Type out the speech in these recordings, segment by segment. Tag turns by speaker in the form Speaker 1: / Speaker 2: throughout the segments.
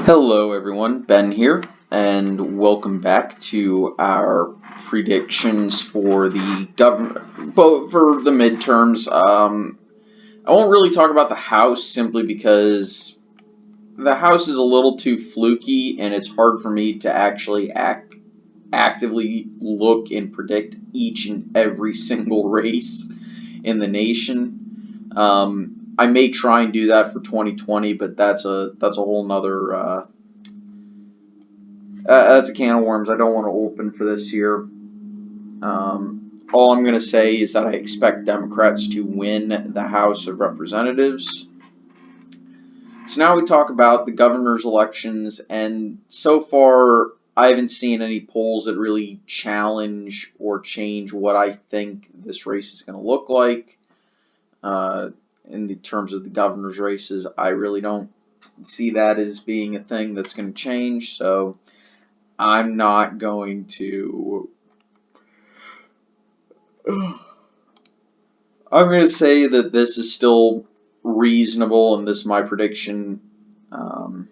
Speaker 1: Hello everyone, Ben here, and welcome back to our predictions for the midterms. I won't really talk about the House simply because the House is a little too fluky, and it's hard for me to actually actively look and predict each and every single race in the nation. I may try and do that for 2020, but that's a whole nother. That's a can of worms I don't want to open for this year. All I'm going to say is that I expect Democrats to win the House of Representatives. So now we talk about the governor's elections, and so far I haven't seen any polls that really challenge or change what I think this race is going to look like. In the terms of the governor's races, I really don't see that as being a thing that's going to change, so I'm not going to. I'm going to say that this is still reasonable, and this is my prediction. And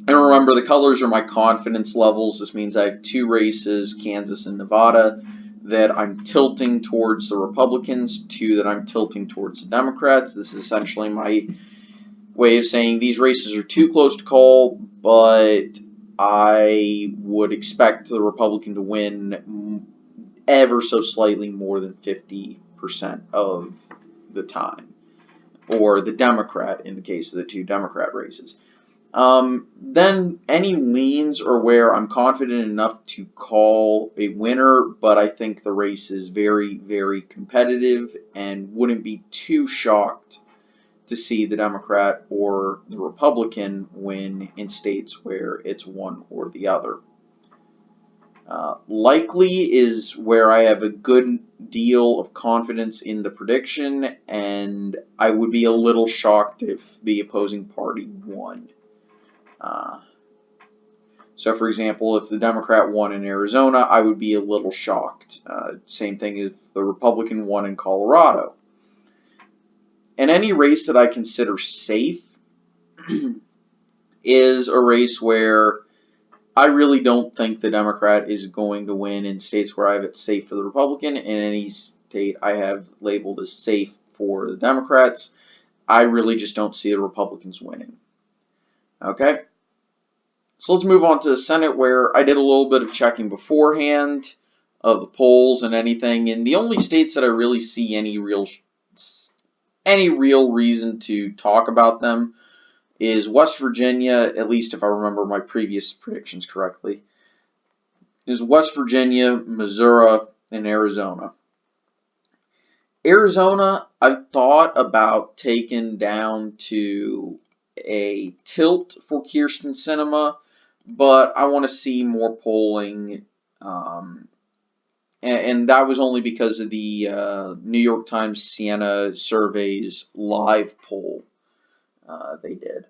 Speaker 1: remember, the colors are my confidence levels. This means I have two races, Kansas and Nevada, that I'm tilting towards the Republicans, two that I'm tilting towards the Democrats. This is essentially my way of saying these races are too close to call, but I would expect the Republican to win ever so slightly more than 50% of the time, or the Democrat in the case of the two Democrat races. Then any leans are where I'm confident enough to call a winner, but I think the race is very, very competitive and wouldn't be too shocked to see the Democrat or the Republican win in states where it's one or the other. Likely is where I have a good deal of confidence in the prediction, and I would be a little shocked if the opposing party won. So, for example, if the Democrat won in Arizona, I would be a little shocked. Same thing if the Republican won in Colorado. And any race that I consider safe is a race where I really don't think the Democrat is going to win in states where I have it safe for the Republican. In any state I have labeled as safe for the Democrats, I really just don't see the Republicans winning. Okay? So let's move on to the Senate, where I did a little bit of checking beforehand of the polls and anything. And the only states that I really see any real reason to talk about them is West Virginia, at least if I remember my previous predictions correctly, is West Virginia, Missouri, and Arizona. Arizona, I've thought about taking down to a tilt for Kyrsten Sinema, but I want to see more polling, and that was only because of the New York Times Siena Survey's live poll they did.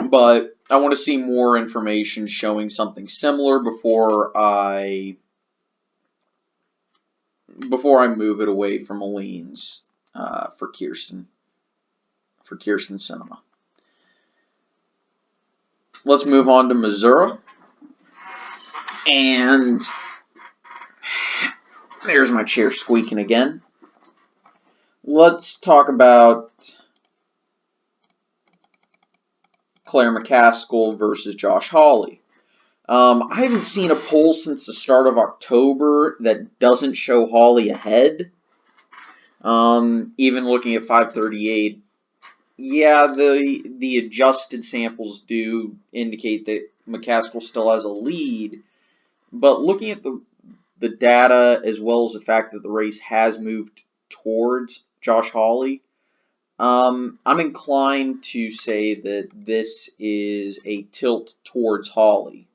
Speaker 1: But I want to see more information showing something similar before I move it away from leans for Kyrsten Sinema. Let's move on to Missouri. And there's my chair squeaking again. Let's talk about Claire McCaskill versus Josh Hawley. I haven't seen a poll since the start of October that doesn't show Hawley ahead. Even looking at 538, yeah, the adjusted samples do indicate that McCaskill still has a lead, but looking at the data as well as the fact that the race has moved towards Josh Hawley, I'm inclined to say that this is a tilt towards Hawley,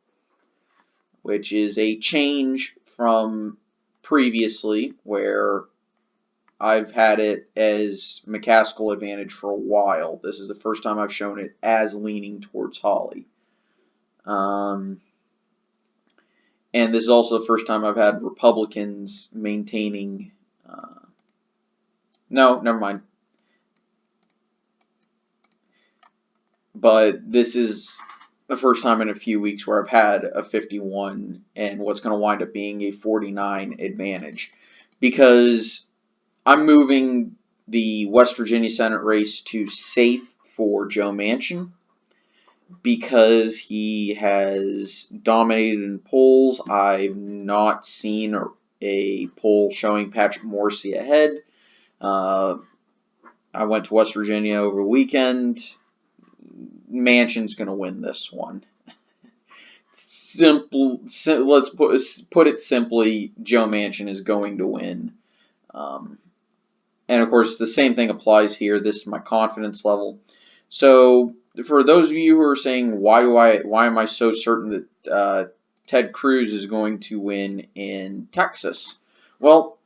Speaker 1: which is a change from previously where I've had it as McCaskill advantage for a while. This is the first time I've shown it as leaning towards Hawley. And this is also the first time I've had Republicans maintaining... no, never mind. but this is the first time in a few weeks where I've had a 51 and what's going to wind up being a 49 advantage, because I'm moving the West Virginia Senate race to safe for Joe Manchin, because he has dominated in polls. I've not seen a poll showing Patrick Morrissey ahead. I went to West Virginia over the weekend. Manchin's going to win this one. Let's put it simply, Joe Manchin is going to win. And of course, the same thing applies here. This is my confidence level. So, for those of you who are saying, why am I so certain that Ted Cruz is going to win in Texas? Well,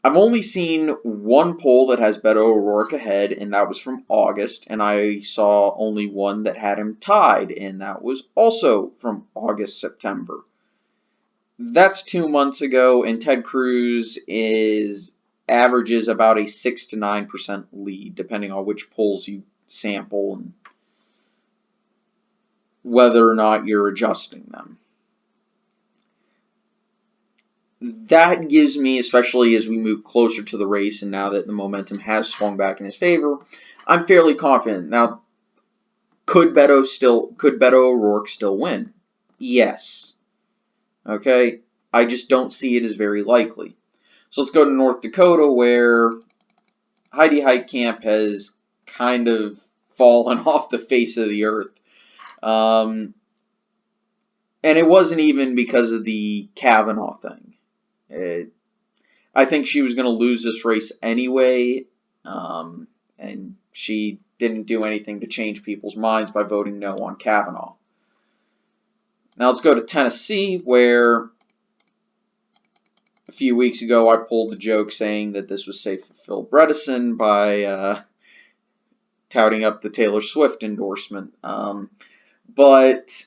Speaker 1: I've only seen one poll that has Beto O'Rourke ahead, and that was from August, and I saw only one that had him tied, and that was also from August, September. That's 2 months ago, and Ted Cruz averages about a 6 to 9% lead, depending on which polls you sample and whether or not you're adjusting them. That gives me, especially as we move closer to the race and now that the momentum has swung back in his favor, I'm fairly confident. Now, could Beto O'Rourke still win? Yes. Okay? I just don't see it as very likely. So let's go to North Dakota, where Heidi Heitkamp has kind of fallen off the face of the earth. And it wasn't even because of the Kavanaugh thing. I think she was going to lose this race anyway, and she didn't do anything to change people's minds by voting no on Kavanaugh. Now let's go to Tennessee, where a few weeks ago I pulled the joke saying that this was safe for Phil Bredesen by touting up the Taylor Swift endorsement. But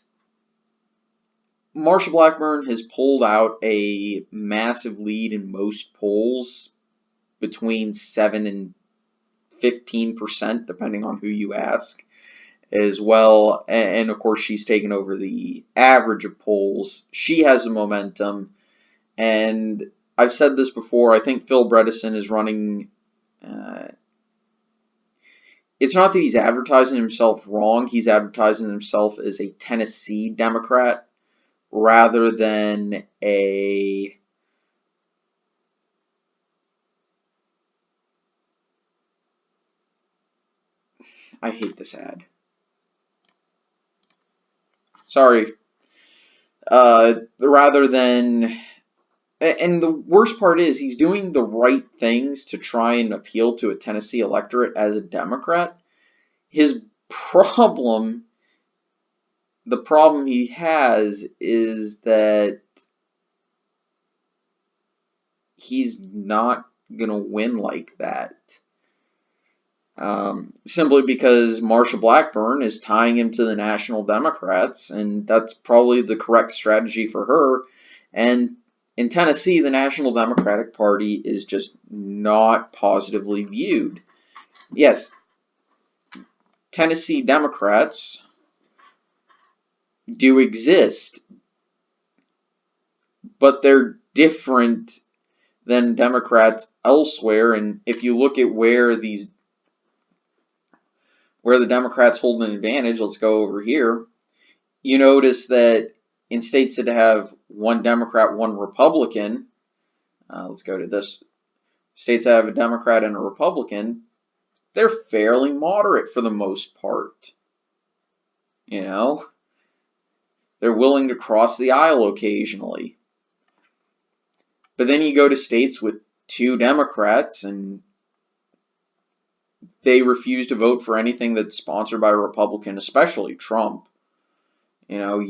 Speaker 1: Marsha Blackburn has pulled out a massive lead in most polls, between 7 and 15%, depending on who you ask, as well. And of course, she's taken over the average of polls. She has the momentum, and I've said this before, I think Phil Bredesen is running. It's not that he's advertising himself wrong. He's advertising himself as a Tennessee Democrat, rather than a I hate this ad. Sorry. Rather than, and the worst part is he's doing the right things to try and appeal to a Tennessee electorate as a Democrat. The problem he has is that he's not going to win like that. Simply because Marsha Blackburn is tying him to the National Democrats, and that's probably the correct strategy for her. And in Tennessee, the National Democratic Party is just not positively viewed. Yes, Tennessee Democrats do exist, but they're different than Democrats elsewhere. And if you look at where the Democrats hold an advantage, let's go over here, you notice that in states that have one Democrat, one Republican, let's go to this, states that have a Democrat and a Republican, they're fairly moderate for the most part. You know, they're willing to cross the aisle occasionally. But then you go to states with two Democrats and they refuse to vote for anything that's sponsored by a Republican, especially Trump. You know,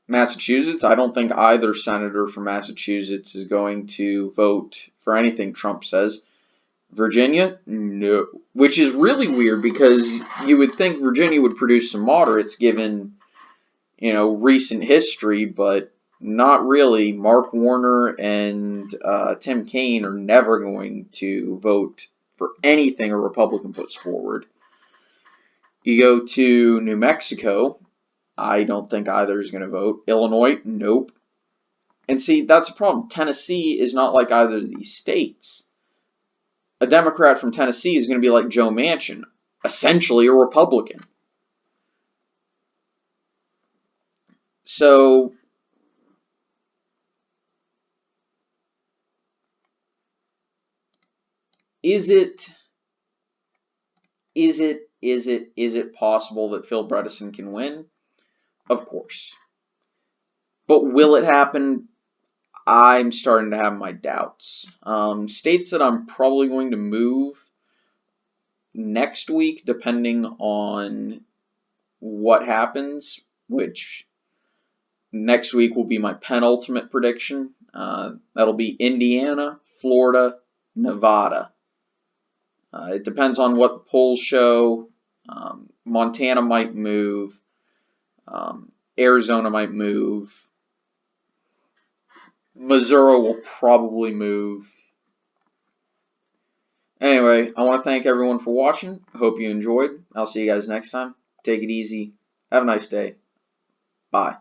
Speaker 1: Massachusetts, I don't think either senator from Massachusetts is going to vote for anything Trump says. Virginia, no. Which is really weird because you would think Virginia would produce some moderates given, recent history, but not really. Mark Warner and Tim Kaine are never going to vote for anything a Republican puts forward. You go to New Mexico, I don't think either is going to vote. Illinois, nope. And see, that's the problem. Tennessee is not like either of these states. A Democrat from Tennessee is going to be like Joe Manchin, essentially a Republican. So is it possible that Phil Bredesen can win? Of course. But will it happen? I'm starting to have my doubts. States that I'm probably going to move next week, depending on what happens, which next week will be my penultimate prediction. That'll be Indiana, Florida, Nevada. It depends on what the polls show. Montana might move. Arizona might move. Missouri will probably move. Anyway, I want to thank everyone for watching. I hope you enjoyed. I'll see you guys next time. Take it easy. Have a nice day. Bye.